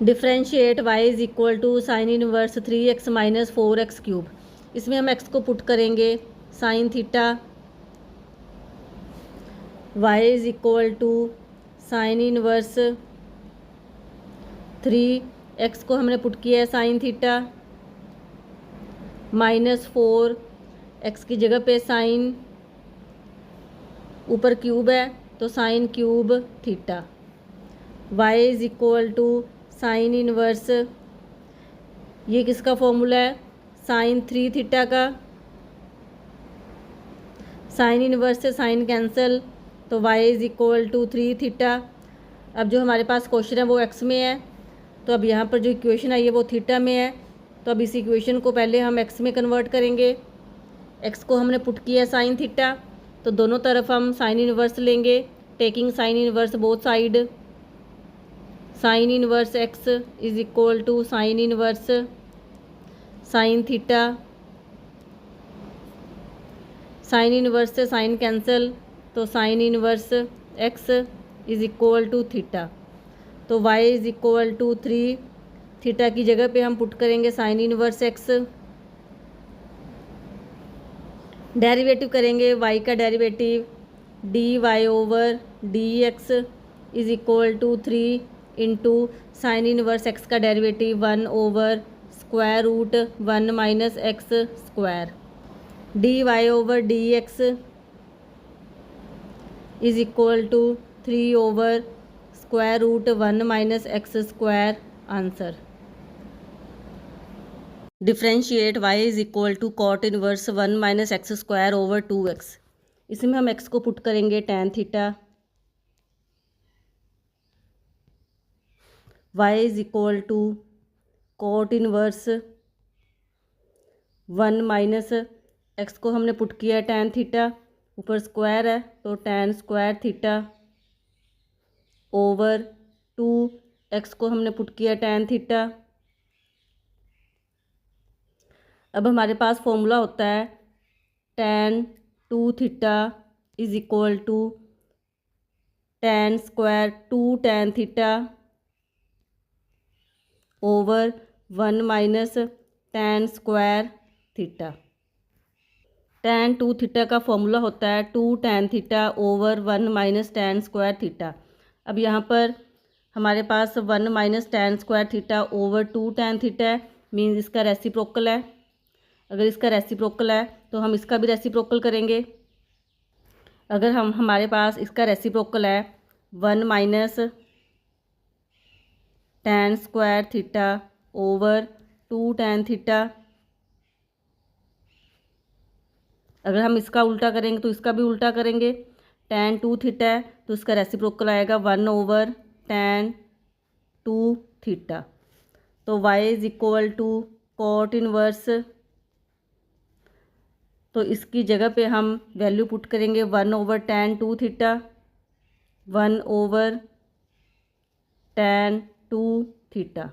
Differentiate y is equal to sine inverse 3x minus 4x cube. इसमें हम x को put करेंगे sine theta y is equal to sine inverse 3x को हमने put किया है साइन थीटा माइनस 4x की जगह पे साइन ऊपर क्यूब है तो sine cube theta y is equal to sine inverse, ये किसका फॉर्मूला है, साइन 3 थीटा का। साइन इनवर्स से साइन कैंसिल तो y is equal to 3 theta. अब जो हमारे पास क्वेश्चन है वो x में है, तो अब यहाँ पर जो इक्वेशन आई है वो थीटा में है, तो अब इस इक्वेशन को पहले हम x में कन्वर्ट करेंगे। x को हमने पुट किया साइन थीटा, तो दोनों तरफ हम साइन इनवर्स लेंगे, taking sine inverse both side. Sine inverse x is equal to sine inverse sine theta, sine inverse से साइन कैंसिल तो sine inverse x is equal to theta. तो y is equal to 3 theta की जगह पे हम put करेंगे sine inverse x। Derivative करेंगे y का derivative dy over dx is equal to 3 into sine inverse x का derivative 1 over square root 1 minus x square. dy over dx is equal to 3 over square root 1 minus x square answer. Differentiate y is equal to cot inverse 1 minus x square over 2x। इसमें हम x को put करेंगे tan theta, y is equal to cot inverse 1 minus x को हमने put किया है tan theta, ऊपर square है तो tan square theta over 2x को हमने पुट किया टैन थीटा। अब हमारे पास फॉर्मूला होता है tan 2 theta is equal to tan square 2 tan theta over 1 minus tan square theta. Tan 2 theta का फॉर्मूला होता है 2 tan theta over 1 minus tan square theta. अब यहाँ पर हमारे पास 1 minus tan square theta over 2 tan theta है, means इसका रेसिप्रोकल है। अगर इसका रेसिप्रोकल है तो हम इसका भी रेसिप्रोकल करेंगे। अगर हमारे पास इसका रेसिप्रोकल है 1 minus tan square theta over 2 tan theta, अगर हम इसका उल्टा करेंगे तो इसका भी उल्टा करेंगे। टैन 2 थीटा है तो इसका रेसिप्रोकल आएगा 1 ओवर टैन 2 थीटा। तो y is equal to cot inverse, तो इसकी जगह पे हम वैल्यू पुट करेंगे 1 over tan 2 theta, 1 over tan 2 theta.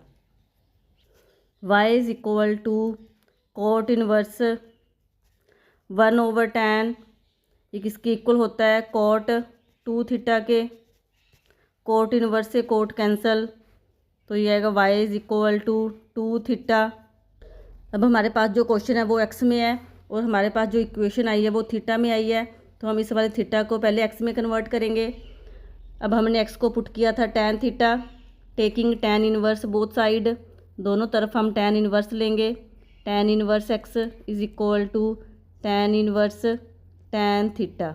y is equal to cot inverse 1 over tan, ये किसके इक्वल होता है, कॉट 2 थीटा के। कॉट इनवर्स से कॉट कैंसल तो ये आएगा y is equal to 2 theta. अब हमारे पास जो क्वेश्चन है वो x में है और हमारे पास जो इक्वेशन आई है वो थीटा में आई है, तो हम इस वाले थीटा को पहले x में कन्वर्ट करेंगे। अब हमने x को पुट किया था tan theta, taking tan inverse both side, दोनों तरफ हम टैन इनवर्स लेंगे। Tan inverse x is equal to tan inverse tan theta.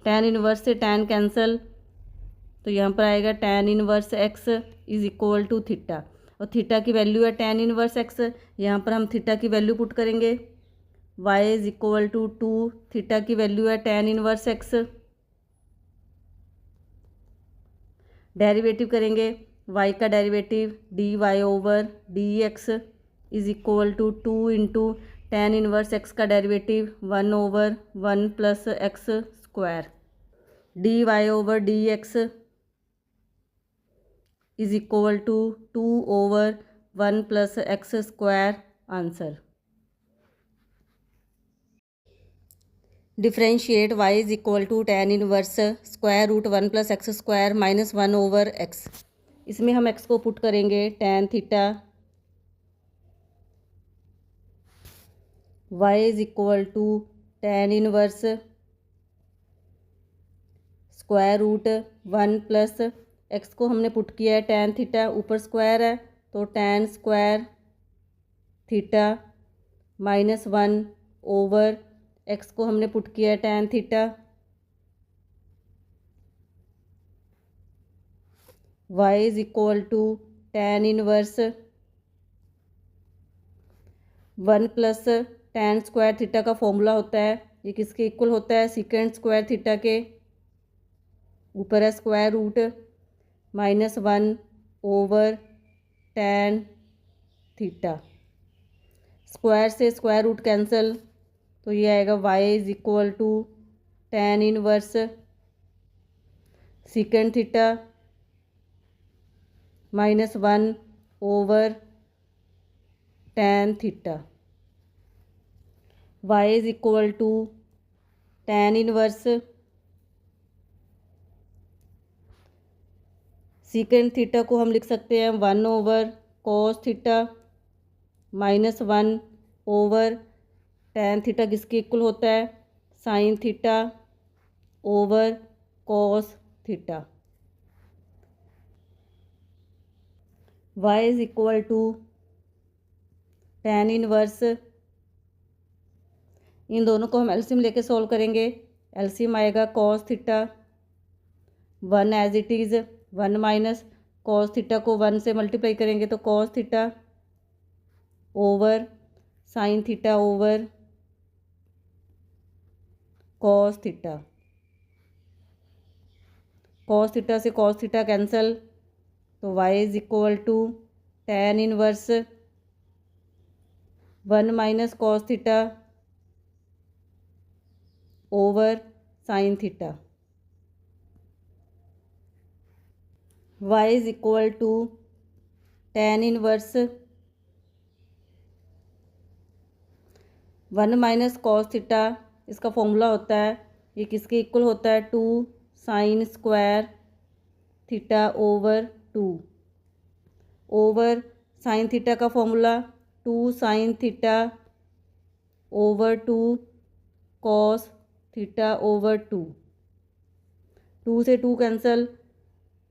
Tan inverse से टैन कैंसल तो यहाँ पर आएगा tan inverse x is equal to theta, और थीटा की वैल्यू है टैन इनवर्स x, यहाँ पर हम थीटा की वैल्यू पुट करेंगे। y is equal to 2 theta की वैल्यू है टैन इनवर्स x। डेरिवेटिव करेंगे, y का derivative dy over dx is equal to 2 into tan inverse x का derivative 1 over 1 plus x square. dy over dx is equal to 2 over 1 plus x square answer. Differentiate y is equal to tan inverse square root 1 plus x square minus 1 over x. इसमें हम x को put करेंगे tan theta y is equal to tan inverse square root 1 plus x को हमने put किया है tan theta, ऊपर square है तो tan square theta -1 over x को हमने पुट किया है tan theta y is equal to tan inverse 1 plus tan square theta का फॉर्मूला होता है, ये किसके इक्वल होता है, सीकेंड स्क्वायर थीटा के, ऊपर है square root -1 over tan theta, square से स्क्वायर रूट कैंसिल, तो ये आएगा y is equal to tan inverse secant theta -1 over tan theta, y is equal to tan inverse secant theta को हम लिख सकते हैं 1 over cos theta -1 over tan theta किसके इक्वल होता है, sin theta over cos theta, y is equal to tan inverse, इन दोनों को हम एलसीएम लेके सॉल्व करेंगे, एलसीएम आएगा cos theta 1 as it is 1 minus cos theta को 1 से मल्टीप्लाई करेंगे तो cos theta over sin theta over cos theta, cos theta से cos थीटा कैंसिल, तो y is equal to tan inverse 1 minus cos theta over sin theta, y is equal to tan inverse 1 minus cos theta, इसका formula होता है, ये किसके equal होता है, 2 sin square theta over 2 over sin theta का formula 2 sin theta over 2 cos theta over 2 से 2 cancel,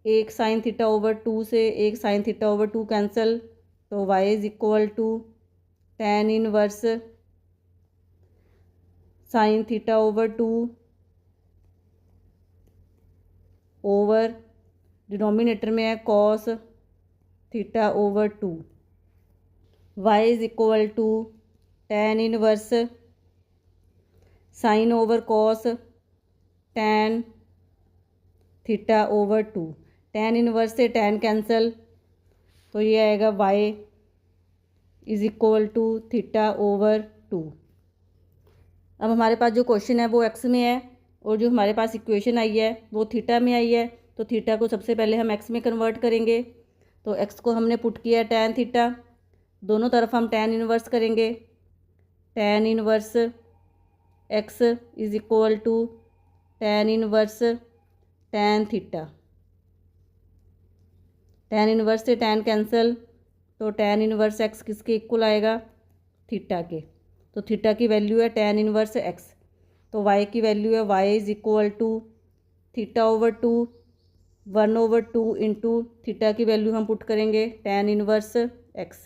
एक sin थीटा ओवर 2 से एक sin थीटा ओवर 2 कैंसिल, तो y is equal to tan inverse sin theta over 2 over denominator में है cos theta over 2, y is equal to tan inverse sine over cos tan theta over 2, tan inverse से tan cancel, तो ये आएगा y is equal to theta over 2। अब हमारे पास जो question है वो x में है और जो हमारे पास इक्वेशन आई है वो थीटा में आई है, तो थीटा को सबसे पहले हम x में कन्वर्ट करेंगे, तो x को हमने पुट किया tan थीटा, दोनों तरफ हम tan इनवर्स करेंगे, tan inverse x is equal to tan inverse tan theta, tan inverse से tan कैंसिल, तो tan इनवर्स x किसके इक्वल आएगा, थीटा के, तो थीटा की वैल्यू है tan इनवर्स x, तो y की वैल्यू है y is equal to theta over 2 1 over 2 into theta की वैल्यू हम पुट करेंगे tan इनवर्स x,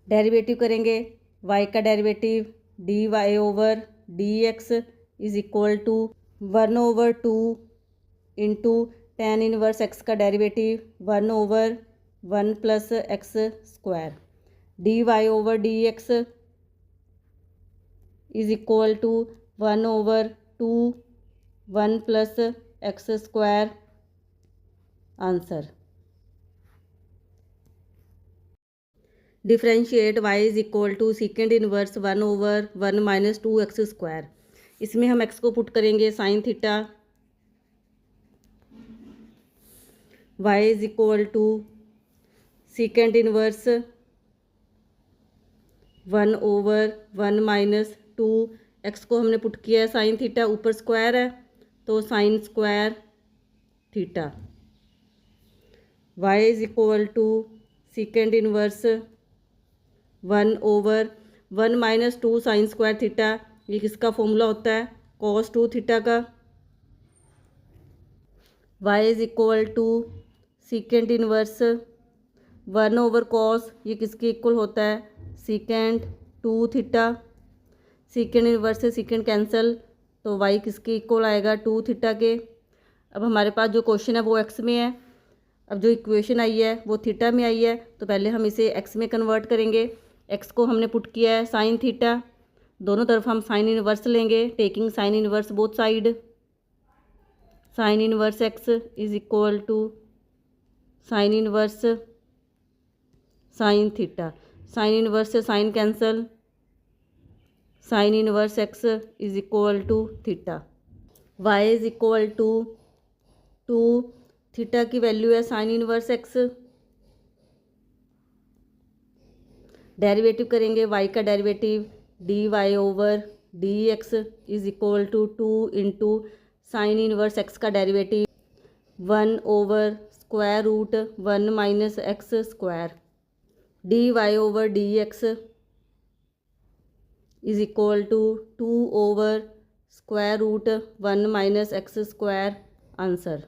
डेरिवेटिव करेंगे, y का derivative dy over dx is equal to 1 over 2 into tan inverse x का derivative 1 over 1 plus x square, dy over dx is equal to 1 over 2 1 plus x square, answer. Differentiate y is equal to secant inverse 1 over 1 minus 2 x square, इसमें हम x को put करेंगे sine theta, y is equal to secant inverse 1 over 1 minus 2 x को हमने put किया है sine theta, ऊपर square है तो sine square theta, y is equal to secant inverse 1/1 minus 2 sine square theta. ये किसका फॉर्मूला होता है? cos 2 थीटा का। y is equal to secant inverse 1/cos, ये किसके इक्वल होता है? Secant 2 theta. सेकेंड इनवर्स से सेकेंड कैंसिल, तो y किसके इक्वल आएगा? 2 थीटा के। अब हमारे पास जो क्वेश्चन है वो x में है, अब जो इक्वेशन आई है वो थीटा में आई है, तो पहले हम इसे x में कन्वर्ट करेंगे। x को हमने पुट किया है साइन थीटा, दोनों तरफ हम साइन इनवर्स लेंगे, taking sine inverse both side. Sine inverse x is equal to sine inverse sine theta. Sine inverse से sine cancel, sine inverse x is equal to theta. y is equal to 2 theta की value है sine inverse x। Derivative करेंगे, y का derivative dy/dx is equal to 2 into sine inverse x का derivative 1/√1 minus x square. dy/dx is equal to 2/√1 minus x square. Answer.